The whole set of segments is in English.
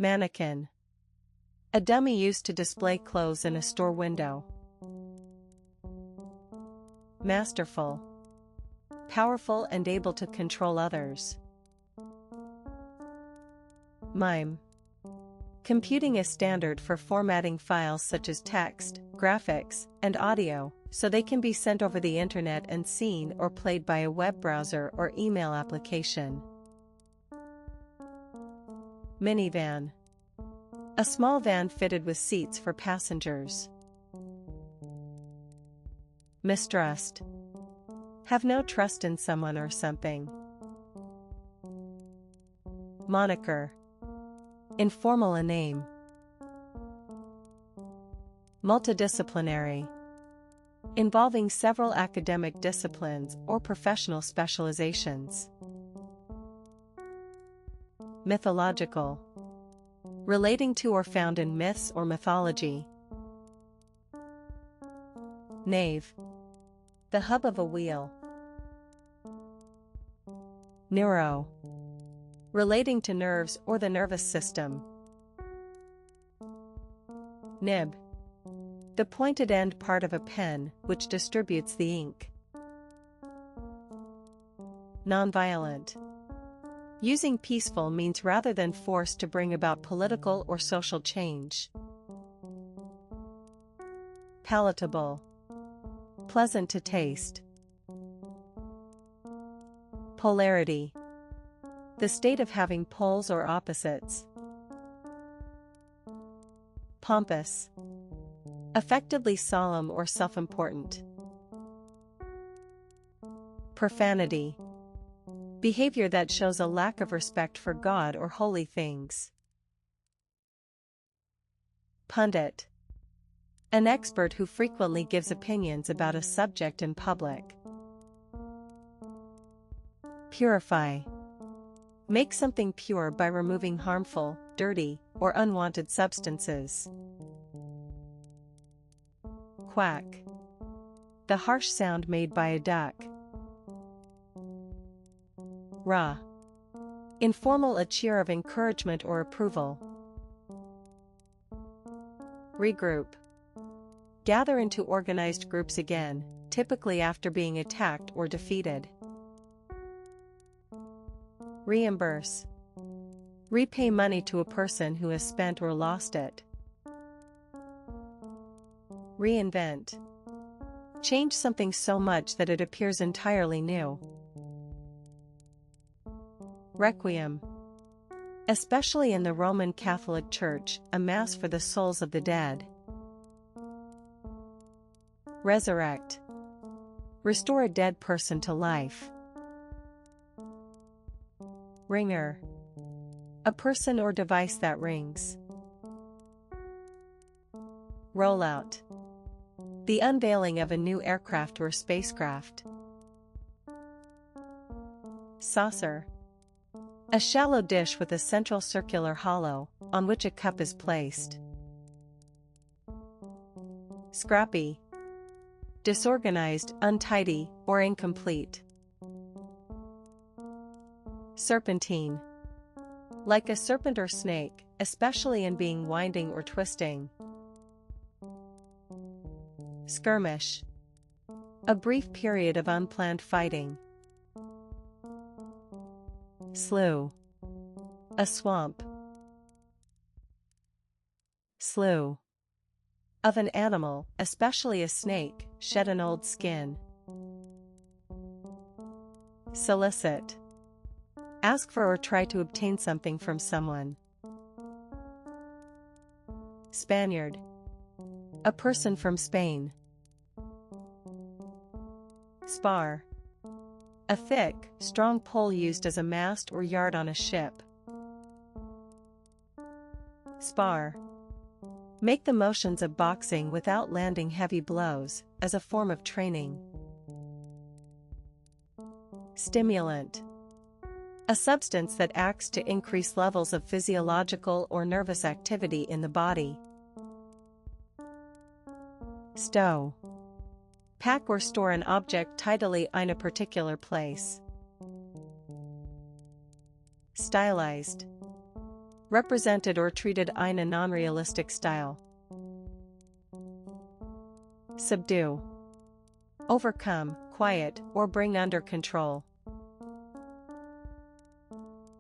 Mannequin. A dummy used to display clothes in a store window. Masterful. Powerful and able to control others. MIME. Computing a standard for formatting files such as text, graphics, and audio, so they can be sent over the internet and seen or played by a web browser or email application. Minivan. A small van fitted with seats for passengers. Mistrust. Have no trust in someone or something. Moniker. Informal a name. Multidisciplinary. Involving several academic disciplines or professional specializations. Mythological. Relating to or found in myths or mythology. Nave. The hub of a wheel. Neuro. Relating to nerves or the nervous system. Nib. The pointed end part of a pen which distributes the ink. Nonviolent. Using peaceful means rather than force to bring about political or social change. Palatable. Pleasant to taste. Polarity. The state of having poles or opposites. Pompous. Affectedly solemn or self-important. Profanity. Behavior that shows a lack of respect for God or holy things. Pundit. An expert who frequently gives opinions about a subject in public. Purify. Make something pure by removing harmful, dirty, or unwanted substances. Quack. The harsh sound made by a duck. Raw. Informal, a cheer of encouragement or approval. Regroup. Gather into organized groups again, typically after being attacked or defeated. Reimburse. Repay money to a person who has spent or lost it. Reinvent. Change something so much that it appears entirely new. Requiem. Especially in the Roman Catholic Church, a mass for the souls of the dead. Resurrect. Restore a dead person to life. Ringer. A person or device that rings. Rollout. The unveiling of a new aircraft or spacecraft. Saucer. A shallow dish with a central circular hollow, on which a cup is placed. Scrappy. Disorganized, untidy, or incomplete. Serpentine. Like a serpent or snake, especially in being winding or twisting. Skirmish. A brief period of unplanned fighting. Slough. A swamp. Slough. Of an animal, especially a snake, shed an old skin. Solicit. Ask for or try to obtain something from someone. Spaniard. A person from Spain. Spar. A thick, strong pole used as a mast or yard on a ship. Spar. Make the motions of boxing without landing heavy blows, as a form of training. Stimulant. A substance that acts to increase levels of physiological or nervous activity in the body. Stow. Pack or store an object tidily in a particular place. Stylized. represented or treated in a non-realistic style. Subdue. Overcome, quiet, or bring under control.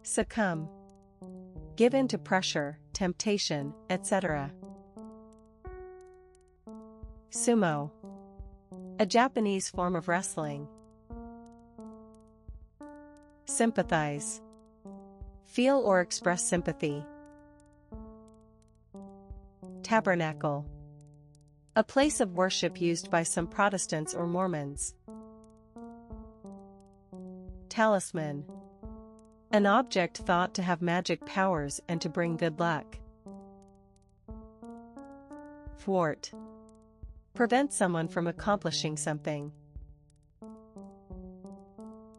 Succumb. Give in to pressure, temptation, etc. Sumo. A Japanese form of wrestling. Sympathize. Feel or express sympathy. Tabernacle. A place of worship used by some Protestants or Mormons. Talisman. An object thought to have magic powers and to bring good luck. Thwart. Prevent someone from accomplishing something.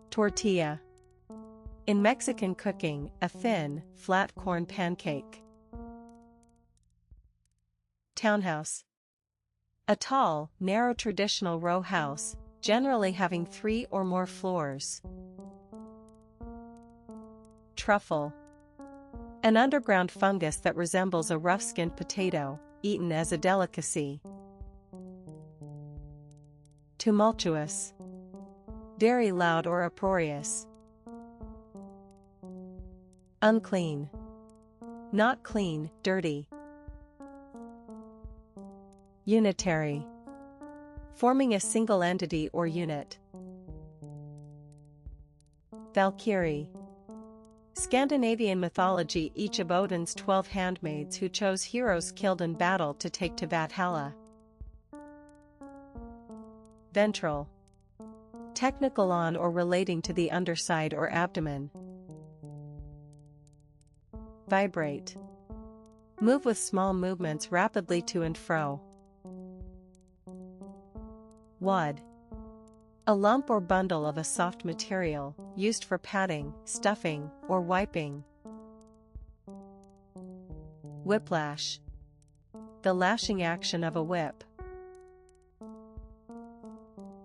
Tortilla. In Mexican cooking, a thin, flat corn pancake. Townhouse. A tall, narrow traditional row house, generally having 3 or more floors. Truffle. An underground fungus that resembles a rough-skinned potato, eaten as a delicacy. Tumultuous. Very loud or uproarious. Unclean. Not clean, dirty. Unitary. Forming a single entity or unit. Valkyrie. Scandinavian mythology, each of Odin's 12 handmaids who chose heroes killed in battle to take to Valhalla. Ventral. Technical on or relating to the underside or abdomen. Vibrate. Move with small movements rapidly to and fro. Wad. A lump or bundle of a soft material, used for padding, stuffing, or wiping. Whiplash. The lashing action of a whip.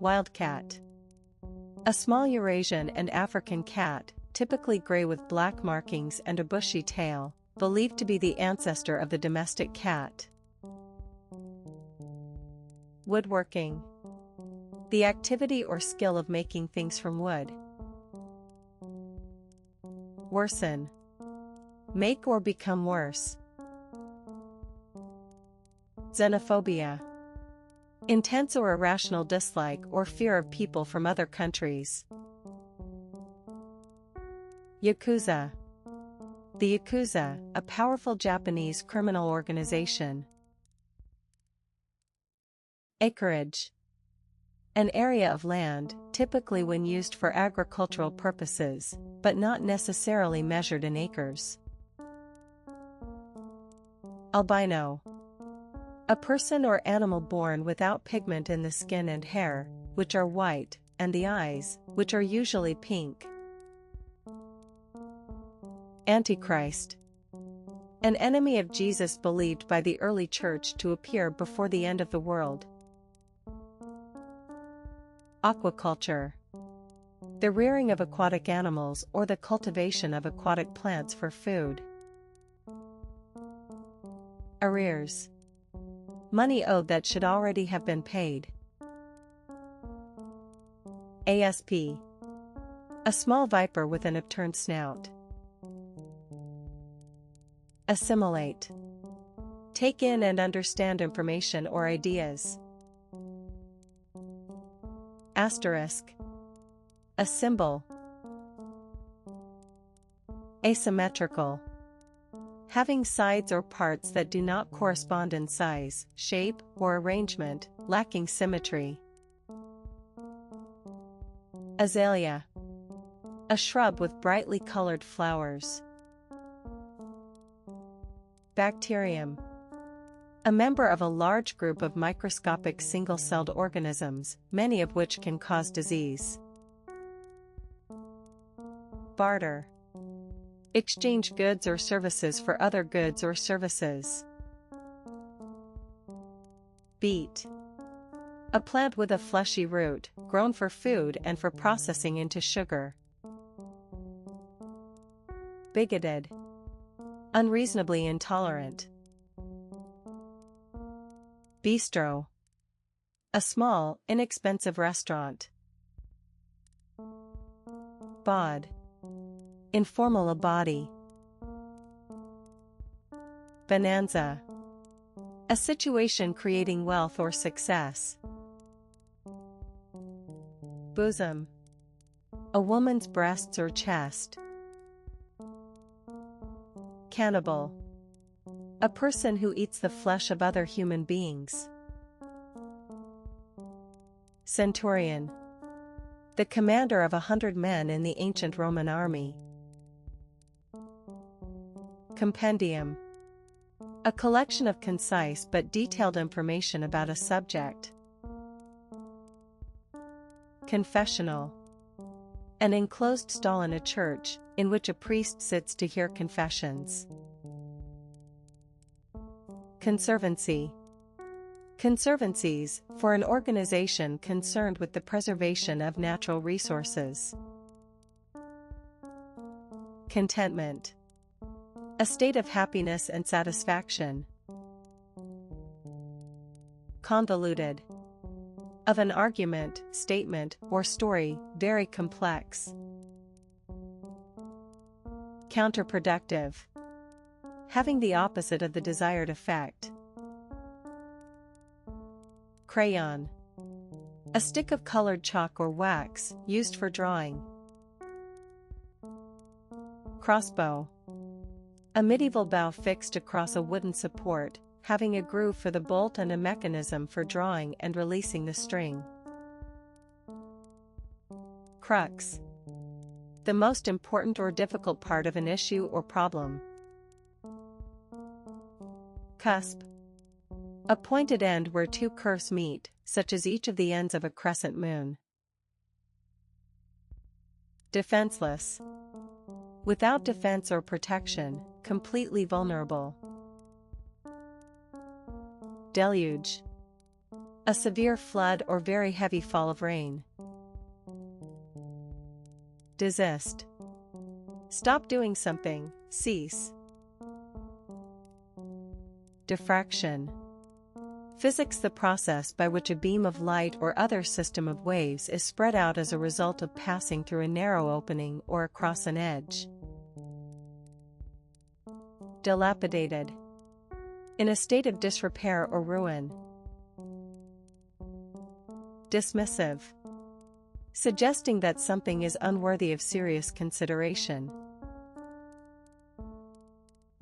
Wildcat. A small Eurasian and African cat, typically gray with black markings and a bushy tail, believed to be the ancestor of the domestic cat. Woodworking. The activity or skill of making things from wood. Worsen. Make or become worse. Xenophobia. Intense or irrational dislike or fear of people from other countries. Yakuza. The Yakuza, a powerful Japanese criminal organization. Acreage. An area of land, typically when used for agricultural purposes, but not necessarily measured in acres. Albino. A person or animal born without pigment in the skin and hair, which are white, and the eyes, which are usually pink. Antichrist. An enemy of Jesus believed by the early church to appear before the end of the world. Aquaculture. The rearing of aquatic animals or the cultivation of aquatic plants for food. Arrears. Money owed that should already have been paid. Asp. A small viper with an upturned snout. Assimilate. Take in and understand information or ideas. Asterisk. A symbol. Asymmetrical. Having sides or parts that do not correspond in size, shape, or arrangement, lacking symmetry. Azalea. A shrub with brightly colored flowers. Bacterium. A member of a large group of microscopic single-celled organisms, many of which can cause disease. Barter. Exchange goods or services for other goods or services. Beet. A plant with a fleshy root, grown for food and for processing into sugar. Bigoted. unreasonably intolerant. Bistro. A small, inexpensive restaurant. Bod. Informal, a body. Bonanza. A situation creating wealth or success. Bosom. A woman's breasts or chest. Cannibal. A person who eats the flesh of other human beings. Centurion. The commander of 100 men in the ancient Roman army. Compendium. A collection of concise but detailed information about a subject. Confessional. An enclosed stall in a church, in which a priest sits to hear confessions. Conservancy. Conservancies, for an organization concerned with the preservation of natural resources. Contentment. A state of happiness and satisfaction. Convoluted. Of an argument, statement, or story, very complex. Counterproductive. Having the opposite of the desired effect. Crayon. A stick of colored chalk or wax, used for drawing. Crossbow. A medieval bow fixed across a wooden support, having a groove for the bolt and a mechanism for drawing and releasing the string. Crux. The most important or difficult part of an issue or problem. Cusp. A pointed end where two curves meet, such as each of the ends of a crescent moon. Defenseless. Without defense or protection, completely vulnerable. Deluge. A severe flood or very heavy fall of rain. Desist. Stop doing something, cease. Diffraction. Physics, the process by which a beam of light or other system of waves is spread out as a result of passing through a narrow opening or across an edge. Dilapidated. In a state of disrepair or ruin. Dismissive. Suggesting that something is unworthy of serious consideration.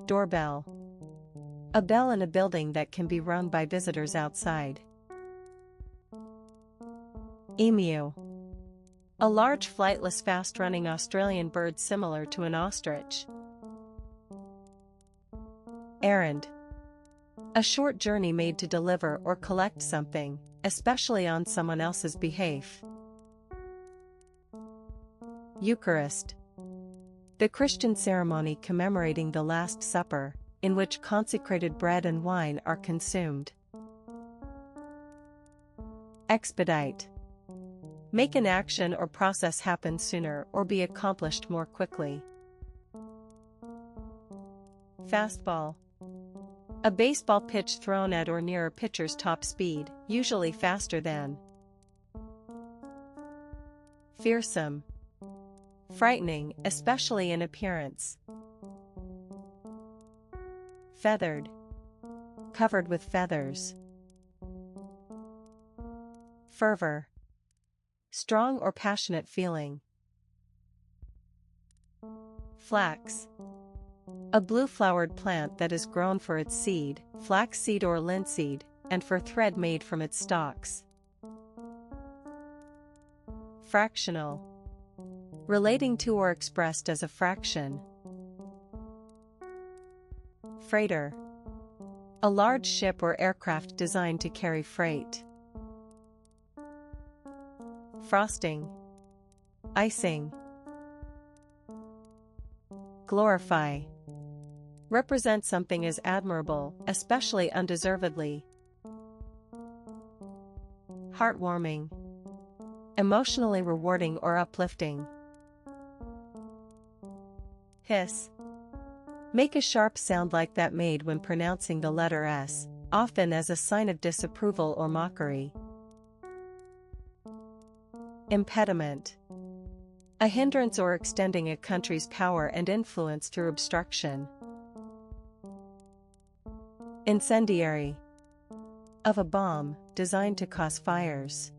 Doorbell. A bell in a building that can be rung by visitors outside. Emu. A large flightless fast-running Australian bird similar to an ostrich. Errand. A short journey made to deliver or collect something, especially on someone else's behalf. Eucharist. The Christian ceremony commemorating the Last Supper, in which consecrated bread and wine are consumed. Expedite. Make an action or process happen sooner or be accomplished more quickly. Fastball. A baseball pitch thrown at or near a pitcher's top speed, usually faster than. Fearsome. Frightening, especially in appearance. Feathered. Covered with feathers. Fervor. Strong or passionate feeling. Flax. A blue-flowered plant that is grown for its seed, flaxseed or linseed, and for thread made from its stalks. Fractional. Relating to or expressed as a fraction. Freighter. A large ship or aircraft designed to carry freight. Frosting. Icing. Glorify. Represent something as admirable, especially undeservedly. Heartwarming. Emotionally rewarding or uplifting. Hiss. Make a sharp sound like that made when pronouncing the letter S, often as a sign of disapproval or mockery. Impediment. A hindrance or extending a country's power and influence through obstruction. Incendiary. Of a bomb, designed to cause fires.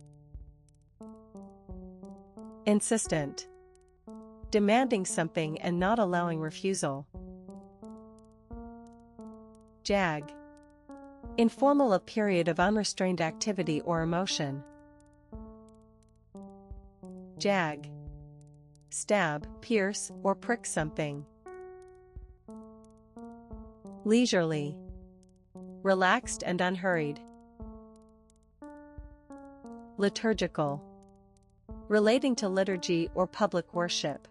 Insistent. Demanding something and not allowing refusal. Jag. Informal, a period of unrestrained activity or emotion. Jag. Stab, pierce, or prick something. Leisurely. Relaxed and unhurried. Liturgical. Relating to liturgy or public worship.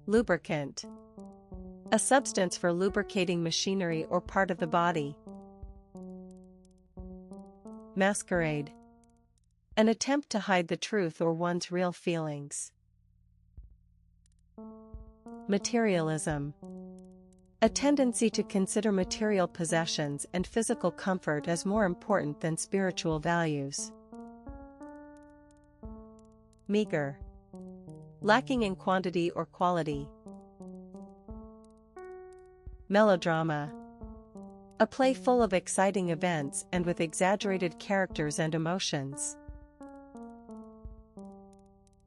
Lubricant. A substance for lubricating machinery or part of the body. Masquerade. An attempt to hide the truth or one's real feelings. Materialism. A tendency to consider material possessions and physical comfort as more important than spiritual values. Meager. Lacking in quantity or quality. Melodrama. A play full of exciting events and with exaggerated characters and emotions.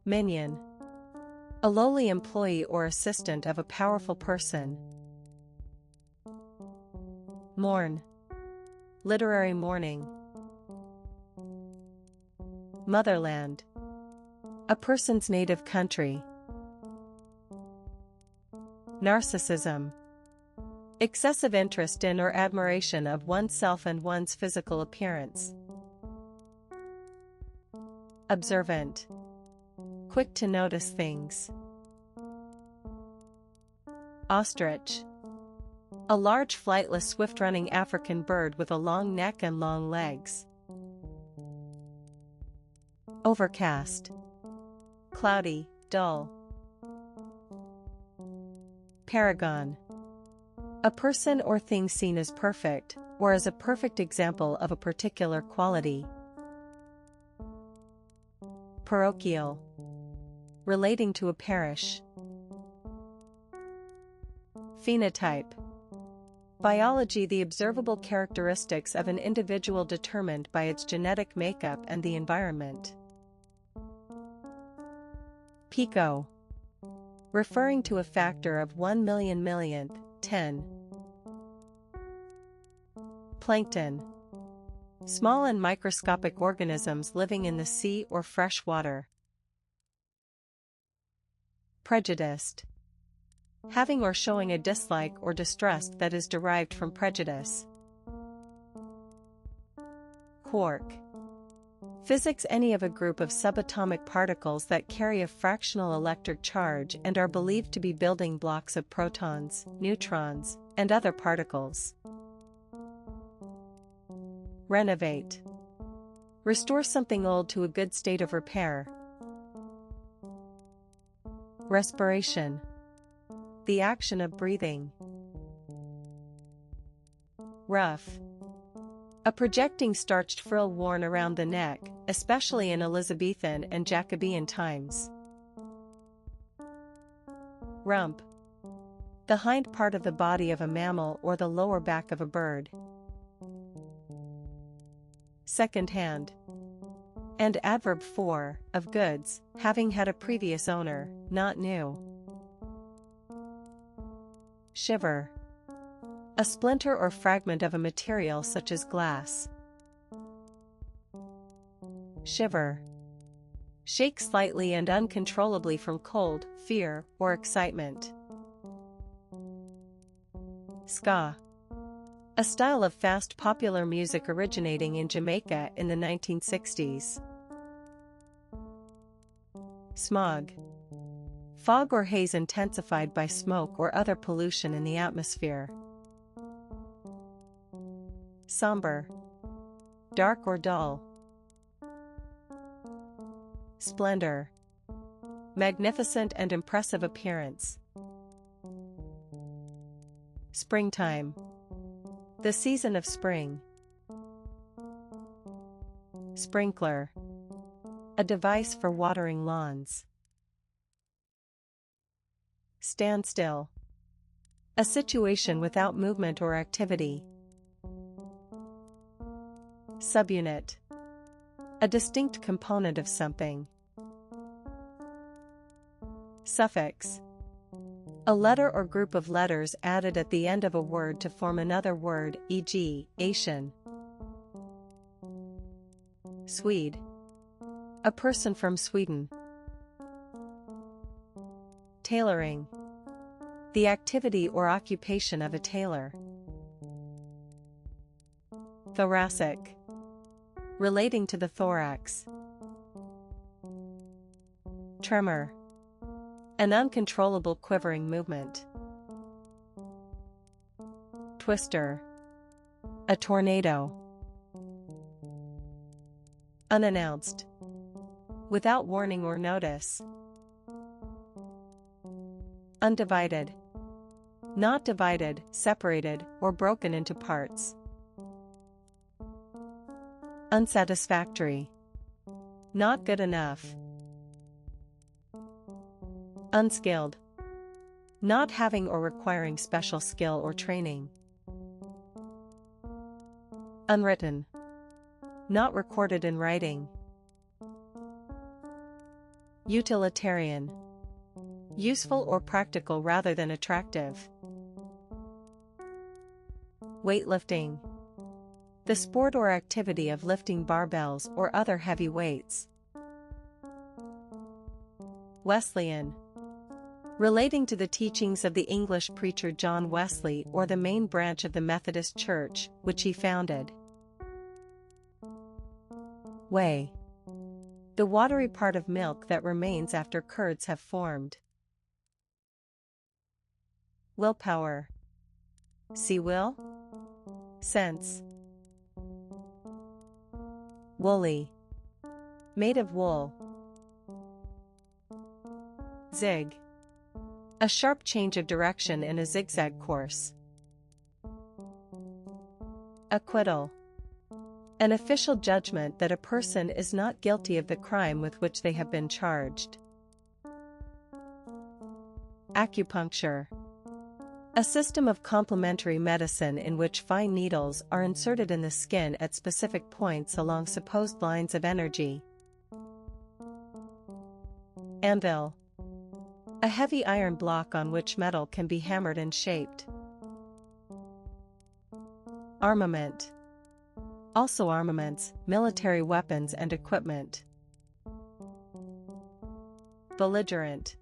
Minion. A lowly employee or assistant of a powerful person. Mourn. Literary mourning. Motherland. A person's native country. Narcissism. Excessive interest in or admiration of oneself and one's physical appearance. Observant. Quick to notice things. Ostrich. A large flightless swift-running African bird with a long neck and long legs. Overcast. Cloudy, dull. Paragon. A person or thing seen as perfect, or as a perfect example of a particular quality. Parochial. Relating to a parish. Phenotype. Biology, the observable characteristics of an individual determined by its genetic makeup and the environment. Pico. Referring to a factor of 1 million millionth, 10. Plankton. Small and microscopic organisms living in the sea or fresh water. Prejudiced. Having or showing a dislike or distrust that is derived from prejudice. Quark. Physics, any of a group of subatomic particles that carry a fractional electric charge and are believed to be building blocks of protons, neutrons, and other particles. Renovate. Restore something old to a good state of repair. Respiration. The action of breathing. Ruff. A projecting starched frill worn around the neck, especially in Elizabethan and Jacobean times. Rump. The hind part of the body of a mammal or the lower back of a bird. Second-hand. And adverb for, of goods, having had a previous owner, not new. Shiver. A splinter or fragment of a material such as glass. Shiver. Shake slightly and uncontrollably from cold, fear, or excitement. Ska. A style of fast popular music originating in Jamaica in the 1960s. Smog. Fog or haze intensified by smoke or other pollution in the atmosphere. Somber. Dark or dull. Splendor. Magnificent and impressive appearance. Springtime. The season of spring. Sprinkler. A device for watering lawns. Standstill. A situation without movement or activity. Subunit. A distinct component of something. Suffix. A letter or group of letters added at the end of a word to form another word, e.g., Asian. Swede. A person from Sweden. Tailoring. The activity or occupation of a tailor. Thoracic. Relating to the thorax. Tremor. An uncontrollable quivering movement. Twister. A tornado. Unannounced. Without warning or notice. Undivided. Not divided, separated, or broken into parts. Unsatisfactory. Not good enough. Unskilled. Not having or requiring special skill or training. Unwritten. Not recorded in writing. Utilitarian. Useful or practical rather than attractive. Weightlifting. The sport or activity of lifting barbells or other heavy weights. Wesleyan. Relating to the teachings of the English preacher John Wesley or the main branch of the Methodist Church, which he founded. Whey. The watery part of milk that remains after curds have formed. Willpower. See will? Sense. Woolly. Made of wool. Zig. A sharp change of direction in a zigzag course. Acquittal. An official judgment that a person is not guilty of the crime with which they have been charged. Acupuncture. A system of complementary medicine in which fine needles are inserted in the skin at specific points along supposed lines of energy. Anvil. A heavy iron block on which metal can be hammered and shaped. Armament. Also armaments, military weapons and equipment. Belligerent.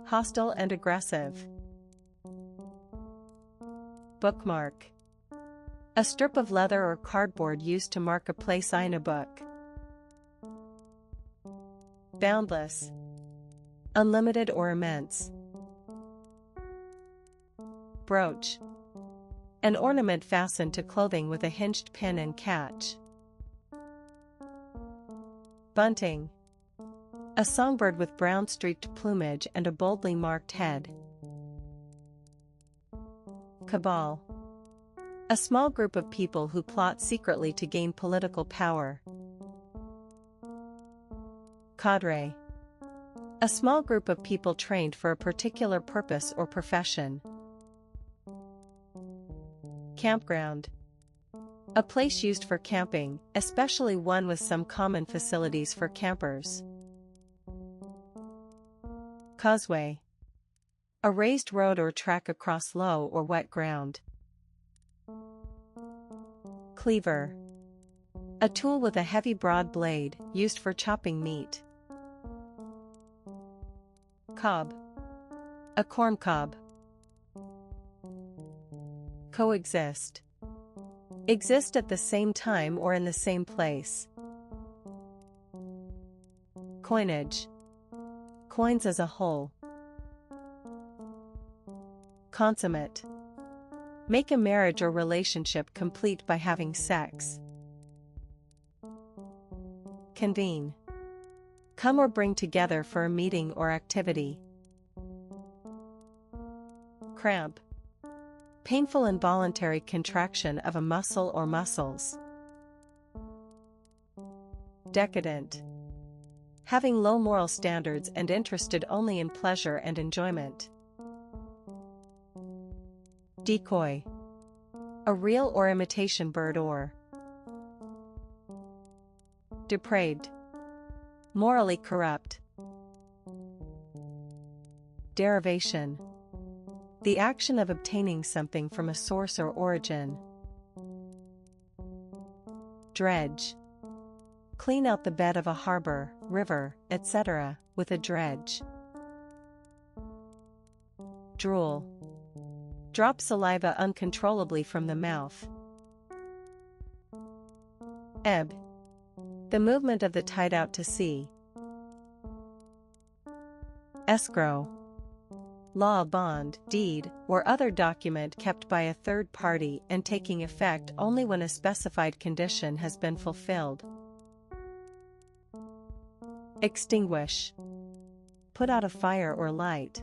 Hostile and aggressive. Bookmark. A strip of leather or cardboard used to mark a place in a book. Boundless. Unlimited or immense. Brooch. An ornament fastened to clothing with a hinged pin and catch. Bunting. A songbird with brown streaked plumage and a boldly marked head. Cabal. A small group of people who plot secretly to gain political power. Cadre. A small group of people trained for a particular purpose or profession. Campground. A place used for camping, especially one with some common facilities for campers. Causeway. A raised road or track across low or wet ground. Cleaver. A tool with a heavy broad blade, used for chopping meat. Cob. A corn cob. Coexist. Exist at the same time or in the same place. Coinage. Coins as a whole. Consummate. Make a marriage or relationship complete by having sex. Convene. Come or bring together for a meeting or activity. Cramp. painful involuntary contraction of a muscle or muscles. Decadent. Having low moral standards and interested only in pleasure and enjoyment. Decoy. A real or imitation bird or. Depraved. Morally corrupt. Derivation. The action of obtaining something from a source or origin. Dredge. Clean out the bed of a harbor, river, etc., with a dredge. Drool. Drop saliva uncontrollably from the mouth. Ebb. The movement of the tide out to sea. Escrow. Law, bond, deed, or other document kept by a third party and taking effect only when a specified condition has been fulfilled. Extinguish. Put out a fire or light.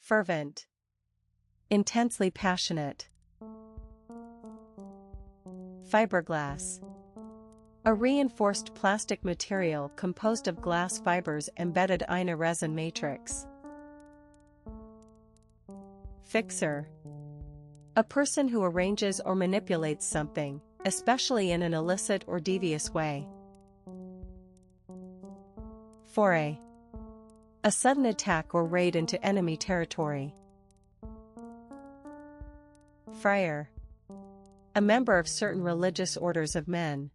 Fervent. Intensely passionate. Fiberglass. A reinforced plastic material composed of glass fibers embedded in a resin matrix. Fixer. A person who arranges or manipulates something, especially in an illicit or devious way. Foray. A sudden attack or raid into enemy territory. Friar. A member of certain religious orders of men.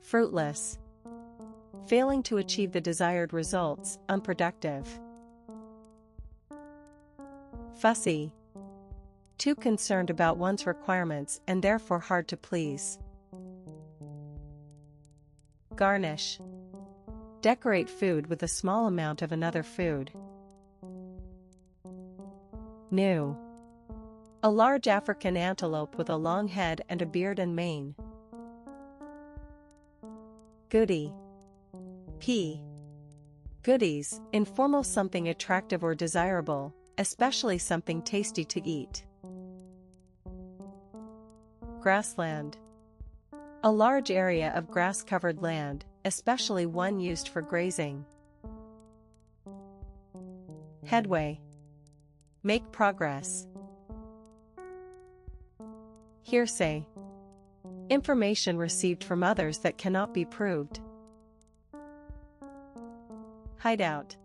Fruitless. Failing to achieve the desired results, unproductive. Fussy. Too concerned about one's requirements and therefore hard to please. Garnish. Decorate food with a small amount of another food. Gnu. A large African antelope with a long head and a beard and mane. Goody. P. Goodies, informal something attractive or desirable, especially something tasty to eat. Grassland. A large area of grass-covered land, especially one used for grazing. Headway. Make progress. Hearsay. Information received from others that cannot be proved. Hideout.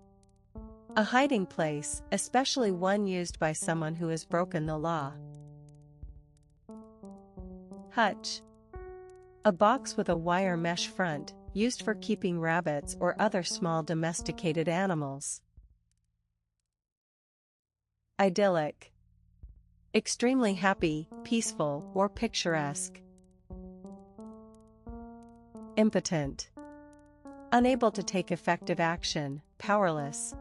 A hiding place, especially one used by someone who has broken the law. Hutch. A box with a wire mesh front, used for keeping rabbits or other small domesticated animals. Idyllic. Extremely happy, peaceful, or picturesque. Impotent. Unable to take effective action, powerless.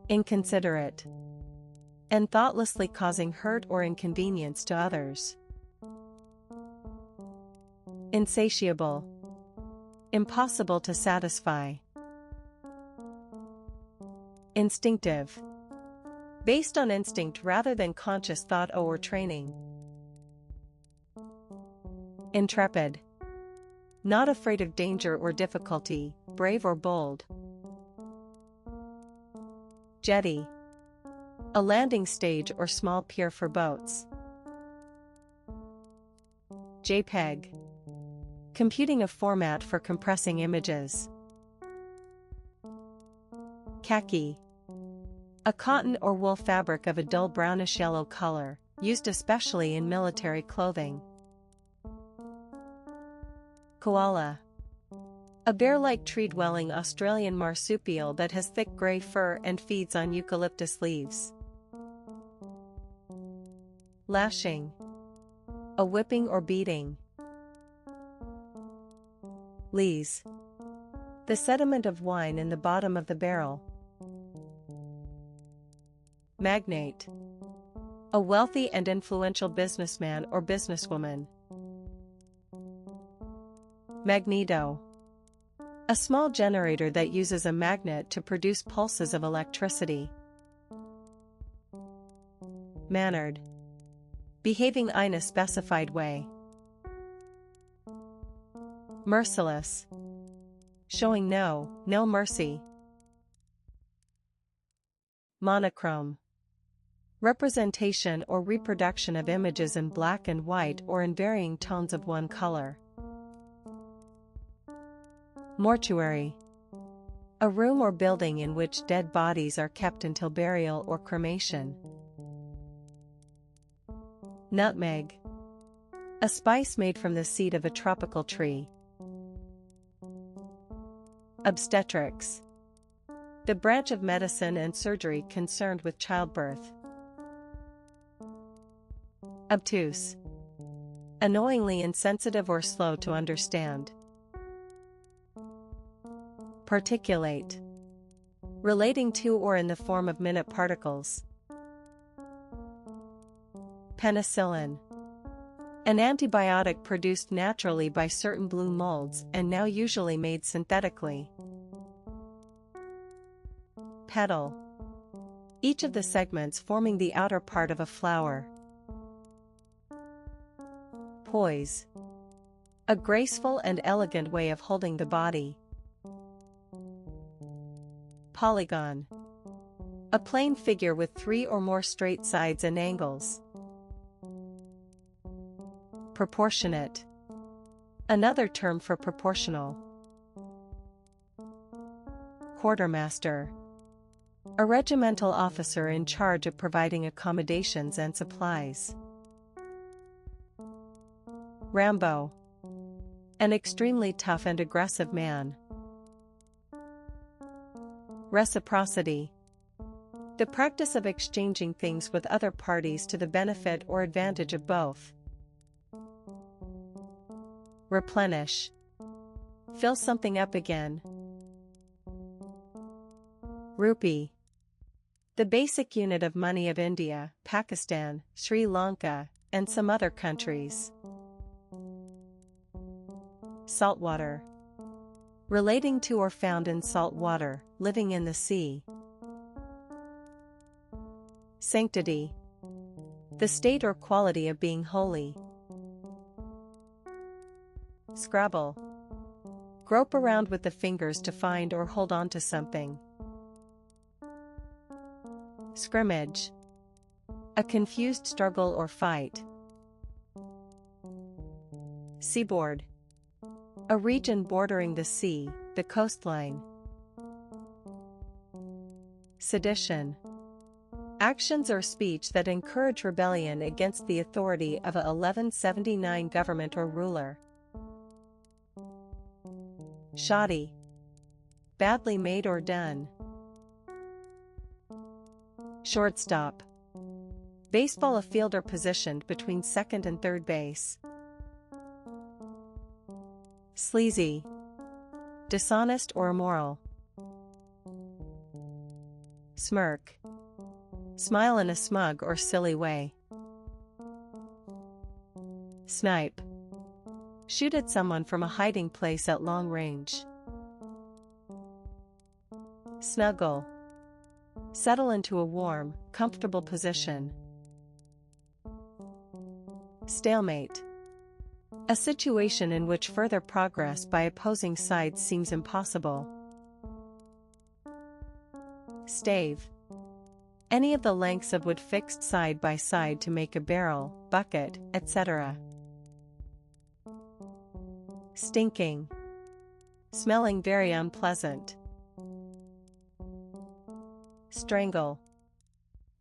Inconsiderate. And thoughtlessly causing hurt or inconvenience to others. Insatiable. Impossible to satisfy. Instinctive. Based on instinct rather than conscious thought or training. Intrepid. Not afraid of danger or difficulty, brave or bold. Jetty. A landing stage or small pier for boats. JPEG. Computing a format for compressing images. Khaki. A cotton or wool fabric of a dull brownish-yellow color, used especially in military clothing. Koala. A bear-like tree-dwelling Australian marsupial that has thick grey fur and feeds on eucalyptus leaves. Lashing. A whipping or beating. Lees. The sediment of wine in the bottom of the barrel. Magnate. A wealthy and influential businessman or businesswoman. Magneto. A small generator that uses a magnet to produce pulses of electricity. Mannered. Behaving in a specified way. Merciless. Showing no mercy. Monochrome. Representation or reproduction of images in black and white or in varying tones of one color. Mortuary. A room or building in which dead bodies are kept until burial or cremation. Nutmeg. A spice made from the seed of a tropical tree. Obstetrics. The branch of medicine and surgery concerned with childbirth. Obtuse. Annoyingly insensitive or slow to understand. Particulate. Relating to or in the form of minute particles. Penicillin. An antibiotic produced naturally by certain blue molds and now usually made synthetically. Petal. Each of the segments forming the outer part of a flower. Poise. A graceful and elegant way of holding the body. Polygon. A plane figure with 3 or more straight sides and angles. Proportionate. Another term for proportional. Quartermaster. A regimental officer in charge of providing accommodations and supplies. Rambo. An extremely tough and aggressive man. Reciprocity. The practice of exchanging things with other parties to the benefit or advantage of both. Replenish. Fill something up again. Rupee. The basic unit of money of India, Pakistan, Sri Lanka, and some other countries. Saltwater. Relating to or found in salt water, living in the sea. Sanctity. The state or quality of being holy. Scrabble. Grope around with the fingers to find or hold on to something. Scrimmage. A confused struggle or fight. Seaboard. A region bordering the sea, the coastline. Sedition. Actions or speech that encourage rebellion against the authority of a 1179 government or ruler. Shoddy. Badly made or done. Shortstop. Baseball, a fielder positioned between second and third base. Sleazy. Dishonest or immoral. Smirk. Smile in a smug or silly way. Snipe. Shoot at someone from a hiding place at long range. Snuggle. Settle into a warm, comfortable position. Stalemate. A situation in which further progress by opposing sides seems impossible. Stave. Any of the lengths of wood fixed side by side to make a barrel, bucket, etc. Stinking. Smelling very unpleasant. Strangle.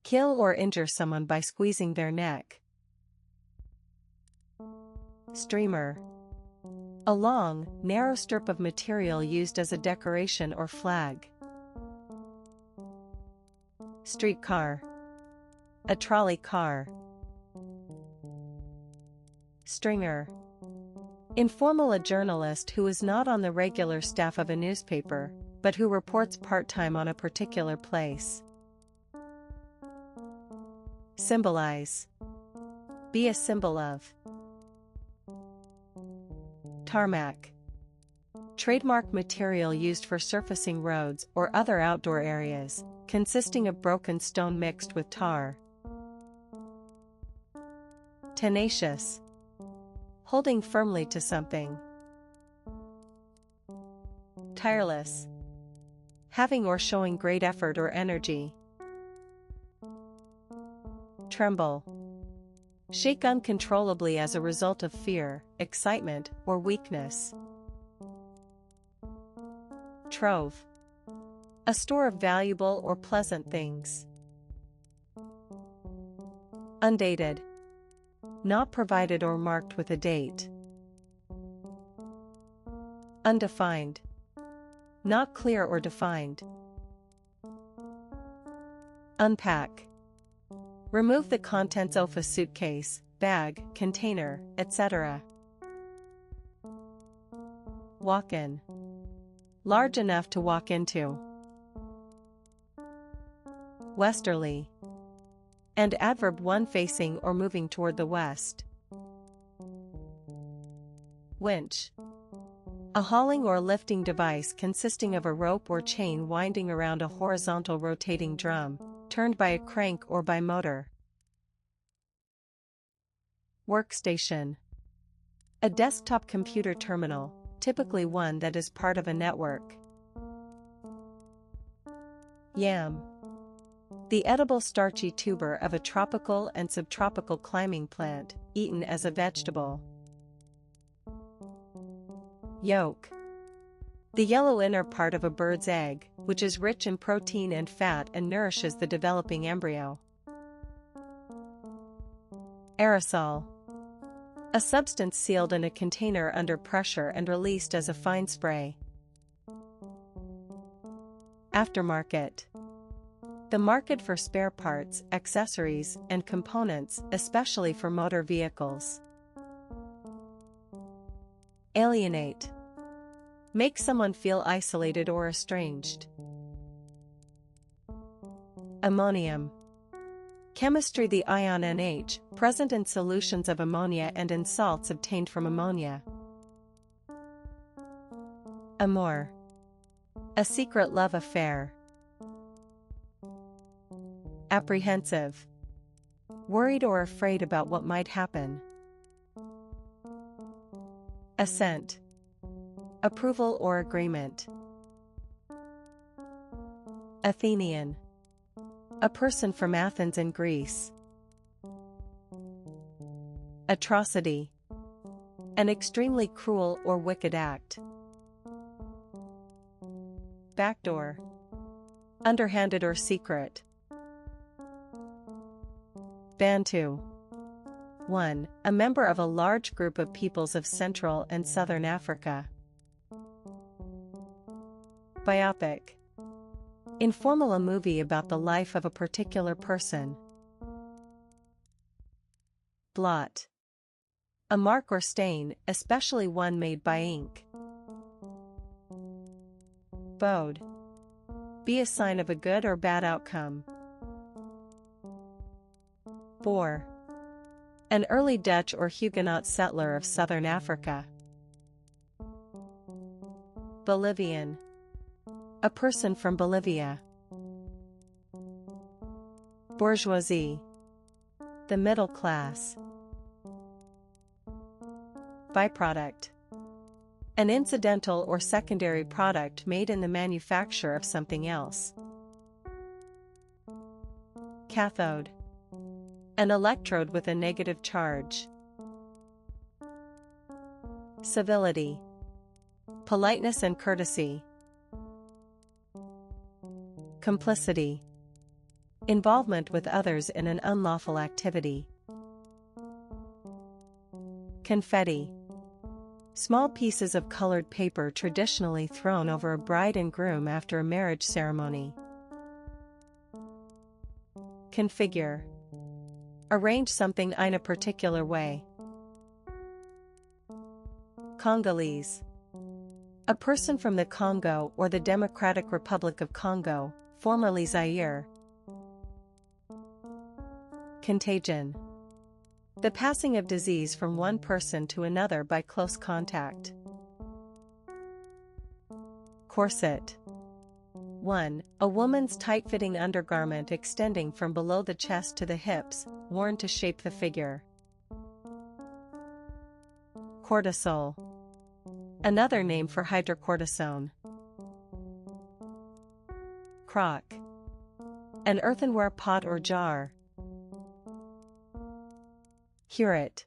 Kill or injure someone by squeezing their neck. Streamer. A long, narrow strip of material used as a decoration or flag. Streetcar. A trolley car. Stringer. Informal, a journalist who is not on the regular staff of a newspaper, but who reports part-time on a particular place. Symbolize. Be a symbol of. Tarmac. Trademark material used for surfacing roads or other outdoor areas, consisting of broken stone mixed with tar. Tenacious. Holding firmly to something. Tireless. Having or showing great effort or energy. Tremble. Shake uncontrollably as a result of fear, excitement, or weakness. Trove. A store of valuable or pleasant things. Undated. Not provided or marked with a date. Undefined. Not clear or defined. Unpack. Remove the contents of a suitcase, bag, container, etc. Walk in. Large enough to walk into. Westerly. And adverb one facing or moving toward the west. Winch. A hauling or lifting device consisting of a rope or chain winding around a horizontal rotating drum, turned by a crank or by motor. Workstation. A desktop computer terminal, typically one that is part of a network. Yam. The edible starchy tuber of a tropical and subtropical climbing plant, eaten as a vegetable. Yolk. The yellow inner part of a bird's egg, which is rich in protein and fat and nourishes the developing embryo. Aerosol. A substance sealed in a container under pressure and released as a fine spray. Aftermarket. The market for spare parts, accessories, and components, especially for motor vehicles. Alienate. Make someone feel isolated or estranged. Ammonium. Chemistry. The ion NH, present in solutions of ammonia and in salts obtained from ammonia. Amour. A secret love affair. Apprehensive. Worried or afraid about what might happen. Assent. Approval or agreement. Athenian. A person from Athens in Greece. Atrocity. An extremely cruel or wicked act. Backdoor. Underhanded or secret. Bantu. 1. A member of a large group of peoples of Central and Southern Africa. Biopic. Informal. A movie about the life of a particular person. Blot. A mark or stain, especially one made by ink. Bode. Be a sign of a good or bad outcome. Boer. An early Dutch or Huguenot settler of southern Africa. Bolivian. A person from Bolivia. Bourgeoisie. The middle class. Byproduct. An incidental or secondary product made in the manufacture of something else. Cathode. An electrode with a negative charge. Civility. Politeness and courtesy. Complicity. Involvement with others in an unlawful activity. Confetti. Small pieces of colored paper traditionally thrown over a bride and groom after a marriage ceremony. Configure. Arrange something in a particular way. Congolese. A person from the Congo or the Democratic Republic of Congo, formerly Zaire. Contagion. The passing of disease from one person to another by close contact. Corset. 1. A woman's tight-fitting undergarment extending from below the chest to the hips, worn to shape the figure. Cortisol. Another name for hydrocortisone. Crock. An earthenware pot or jar. Curate.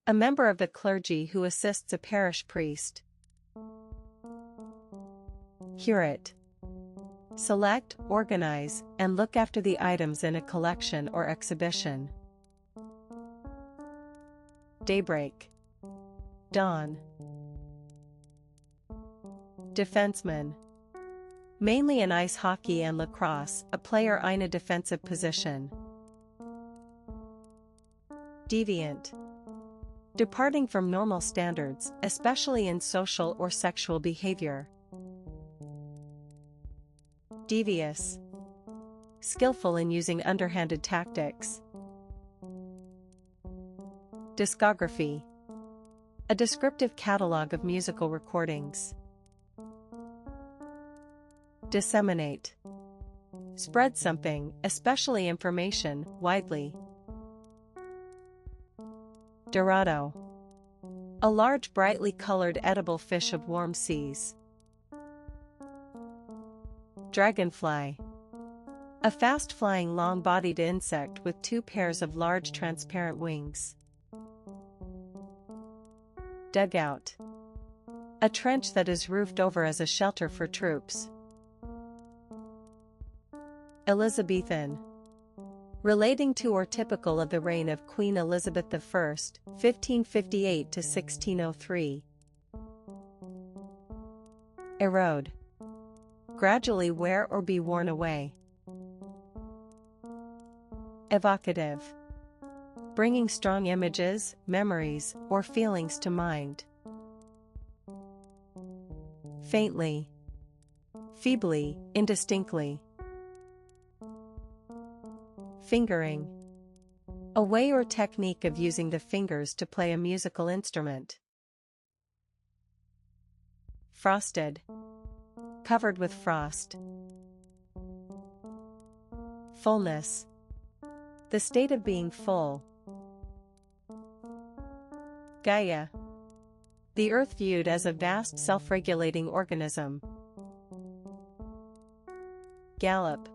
A member of the clergy who assists a parish priest. Curate. Select, organize, and look after the items in a collection or exhibition. Daybreak. Dawn. Defenseman. Mainly in ice hockey and lacrosse, a player in a defensive position. Deviant. Departing from normal standards, especially in social or sexual behavior. Devious. Skillful in using underhanded tactics. Discography. A descriptive catalog of musical recordings. Disseminate. Spread something, especially information, widely. Dorado. A large brightly colored edible fish of warm seas. Dragonfly. A fast-flying long-bodied insect with 2 pairs of large transparent wings. Dugout. A trench that is roofed over as a shelter for troops. Elizabethan. Relating to or typical of the reign of Queen Elizabeth I, 1558 to 1603. Erode. Gradually wear or be worn away. Evocative. Bringing strong images, memories, or feelings to mind. Faintly. Feebly, indistinctly. Fingering. A way or technique of using the fingers to play a musical instrument. Frosted. Covered with frost. Fullness. The state of being full. Gaia. The Earth viewed as a vast self-regulating organism. Gallop.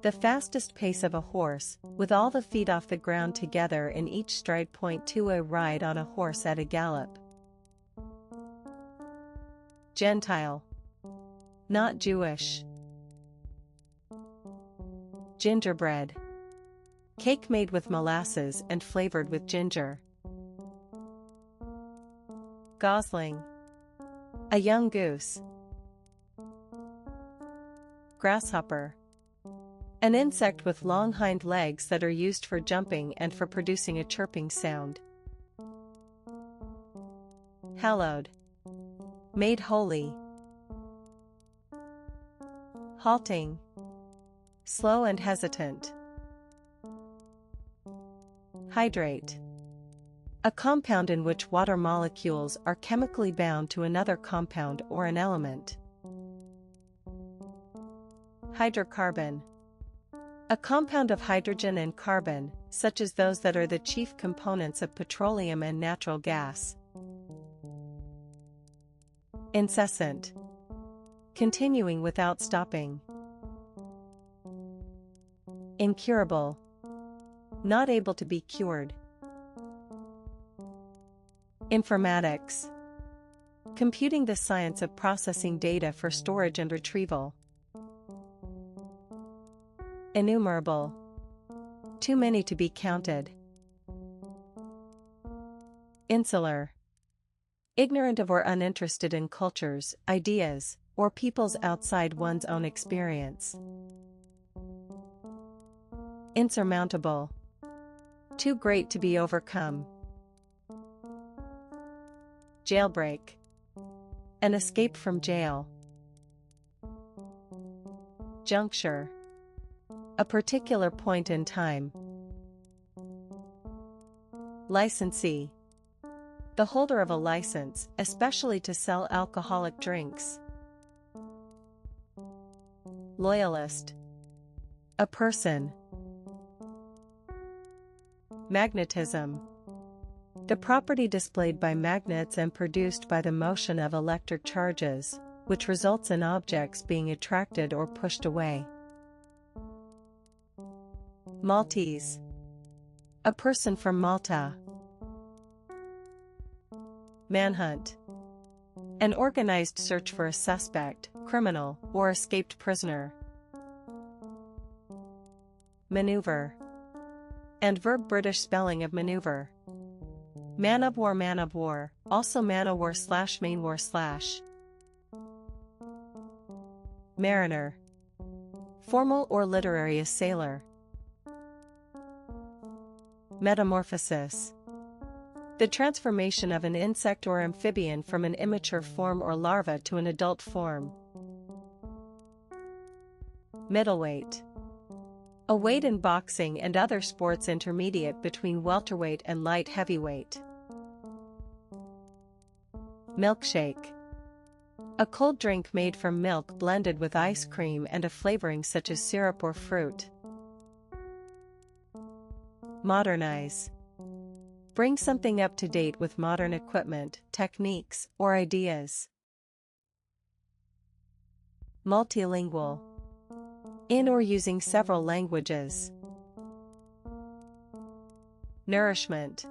The fastest pace of a horse, with all the feet off the ground together in each stride. Point to a ride on a horse at a gallop. Gentile. Not Jewish. Gingerbread. Cake made with molasses and flavored with ginger. Gosling. A young goose. Grasshopper. An insect with long hind legs that are used for jumping and for producing a chirping sound. Hallowed. Made holy. Halting. Slow and hesitant. Hydrate. A compound in which water molecules are chemically bound to another compound or an element. Hydrocarbon. A compound of hydrogen and carbon, such as those that are the chief components of petroleum and natural gas. Incessant. Continuing without stopping. Incurable. Not able to be cured. Informatics. Computing, the science of processing data for storage and retrieval. Innumerable. Too many to be counted. Insular. Ignorant of or uninterested in cultures, ideas, or peoples outside one's own experience. Insurmountable. Too great to be overcome. Jailbreak. An escape from jail. Juncture. A particular point in time. Licensee. The holder of a license, especially to sell alcoholic drinks. Loyalist. A person. Magnetism. The property displayed by magnets and produced by the motion of electric charges, which results in objects being attracted or pushed away. Maltese. A person from Malta. Manhunt. An organized search for a suspect, criminal, or escaped prisoner. Maneuver. And verb British spelling of maneuver. Man of war, also man o' war / main war /. Mariner. Formal or literary a sailor. Metamorphosis. The transformation of an insect or amphibian from an immature form or larva to an adult form. Middleweight. A weight in boxing and other sports intermediate between welterweight and light heavyweight. Milkshake. A cold drink made from milk blended with ice cream and a flavoring such as syrup or fruit. Modernize. Bring something up to date with modern equipment, techniques, or ideas. Multilingual. In or using several languages. Nourishment.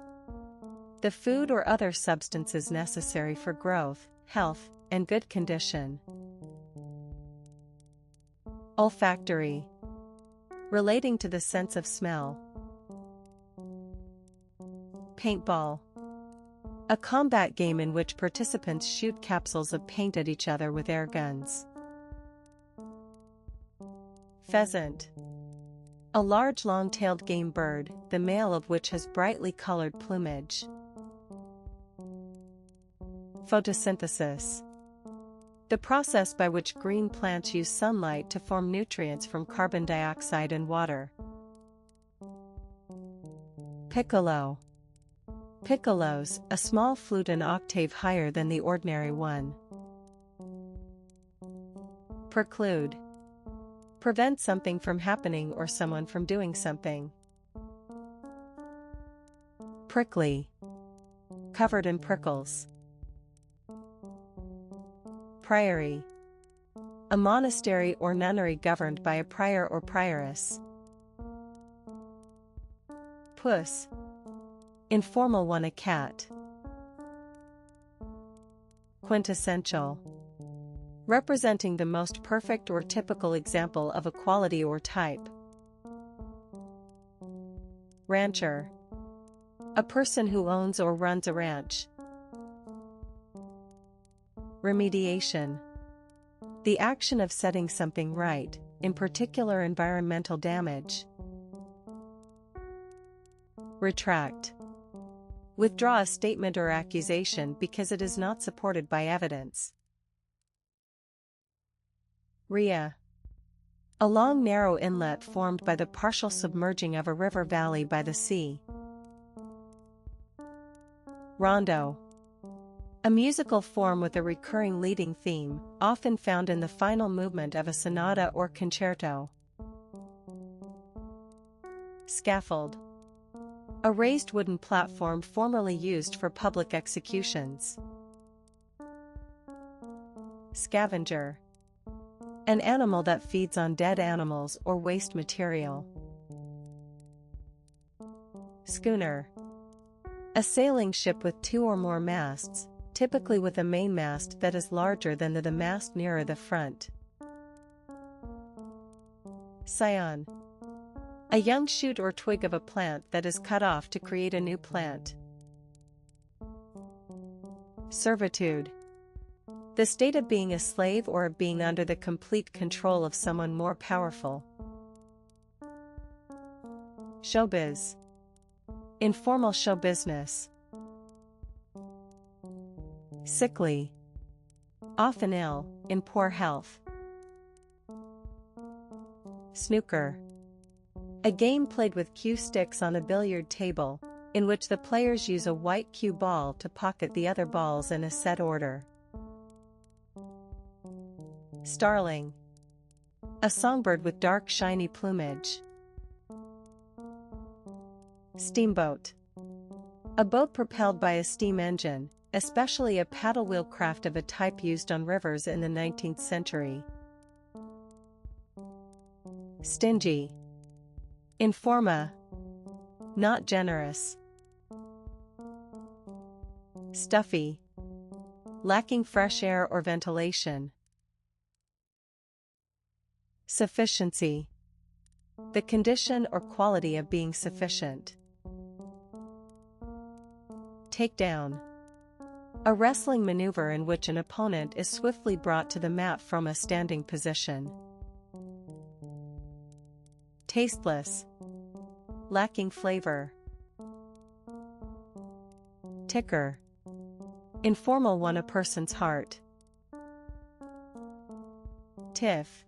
The food or other substances necessary for growth, health, and good condition. Olfactory. Relating to the sense of smell. Paintball. A combat game in which participants shoot capsules of paint at each other with air guns. Pheasant. A large long-tailed game bird, the male of which has brightly colored plumage. Photosynthesis. The process by which green plants use sunlight to form nutrients from carbon dioxide and water. Piccolo. Piccolos, a small flute an octave higher than the ordinary one. Preclude. Prevent something from happening or someone from doing something. Prickly. Covered in prickles. Priory. A monastery or nunnery governed by a prior or prioress. Puss. Informal one, a cat. Quintessential. Representing the most perfect or typical example of a quality or type. Rancher. A person who owns or runs a ranch. Remediation. The action of setting something right, in particular environmental damage. Retract. Withdraw a statement or accusation because it is not supported by evidence. Ria. A long narrow inlet formed by the partial submerging of a river valley by the sea. Rondo. A musical form with a recurring leading theme, often found in the final movement of a sonata or concerto. Scaffold. A raised wooden platform formerly used for public executions. Scavenger. An animal that feeds on dead animals or waste material. Schooner. A sailing ship with two or more masts, typically with a mainmast that is larger than the mast nearer the front. Scion. A young shoot or twig of a plant that is cut off to create a new plant. Servitude. The state of being a slave or of being under the complete control of someone more powerful. Showbiz. Informal show business. Sickly. Often ill, in poor health. Snooker. A game played with cue sticks on a billiard table, in which the players use a white cue ball to pocket the other balls in a set order. Starling. A songbird with dark shiny plumage. Steamboat. A boat propelled by a steam engine, especially a paddle-wheel craft of a type used on rivers in the 19th century. Stingy. In forma. Not generous. Stuffy. Lacking fresh air or ventilation. Sufficiency. The condition or quality of being sufficient. Takedown. A wrestling maneuver in which an opponent is swiftly brought to the mat from a standing position. Tasteless. Lacking flavor. Ticker. Informal won a person's heart. Tiff.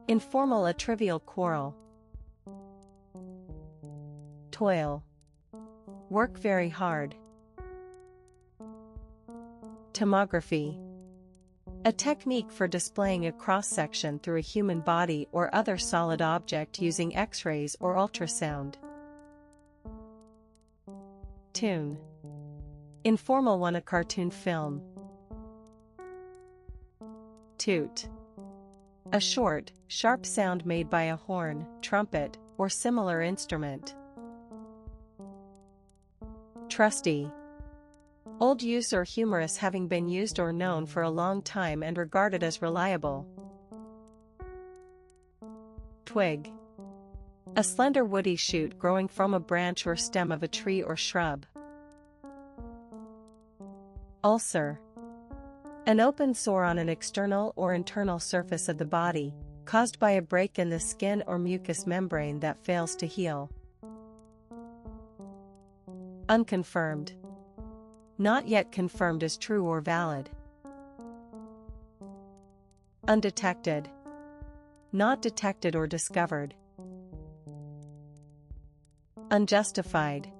Informal, a trivial quarrel. Toil. Work very hard. Tomography. A technique for displaying a cross-section through a human body or other solid object using X-rays or ultrasound. Tune. Informal won a cartoon film. Toot. A short, sharp sound made by a horn, trumpet, or similar instrument. Trusty. Old use or humorous, having been used or known for a long time and regarded as reliable. Twig. A slender woody shoot growing from a branch or stem of a tree or shrub. Ulcer. An open sore on an external or internal surface of the body, caused by a break in the skin or mucous membrane that fails to heal. Unconfirmed. Not yet confirmed as true or valid. Undetected. Not detected or discovered. Unjustified.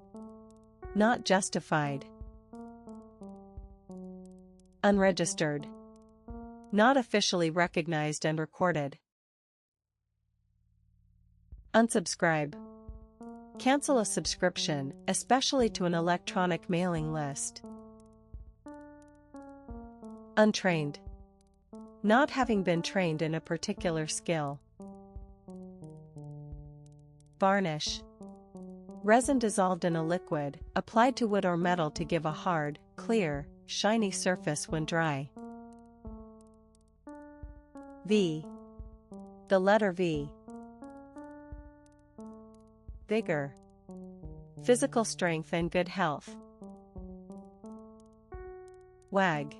Not justified. Unregistered. Not officially recognized and recorded. Unsubscribe. Cancel a subscription, especially to an electronic mailing list. Untrained. Not having been trained in a particular skill. Varnish. Resin dissolved in a liquid, applied to wood or metal to give a hard, clear, shiny surface when dry. V. The letter V. Vigor. Physical strength and good health. Wag.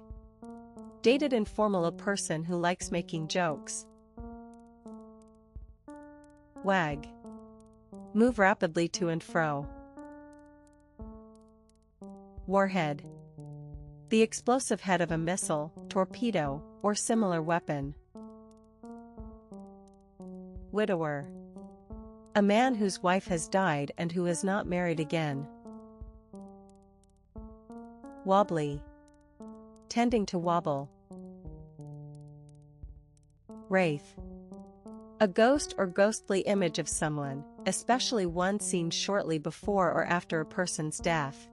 Dated informal, a person who likes making jokes. Wag. Move rapidly to and fro. Warhead. The explosive head of a missile, torpedo, or similar weapon. Widower. A man whose wife has died and who is not married again. Wobbly. Tending to wobble. Wraith. A ghost or ghostly image of someone, especially one seen shortly before or after a person's death.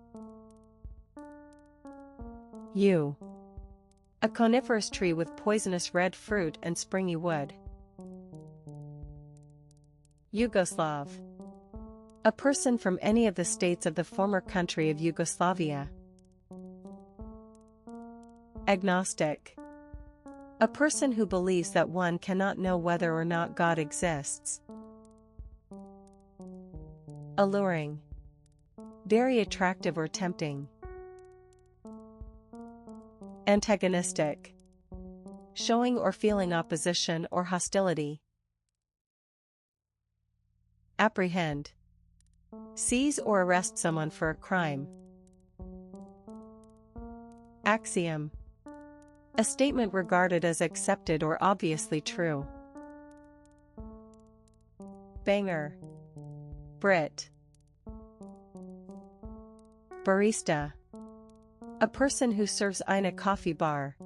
Yew. A coniferous tree with poisonous red fruit and springy wood. Yugoslav. A person from any of the states of the former country of Yugoslavia. Agnostic. A person who believes that one cannot know whether or not God exists. Alluring. Very attractive or tempting. Antagonistic. Showing or feeling opposition or hostility. Apprehend. Seize or arrest someone for a crime. Axiom. A statement regarded as accepted or obviously true. Banger. Brit. Barista. A person who serves in a coffee bar.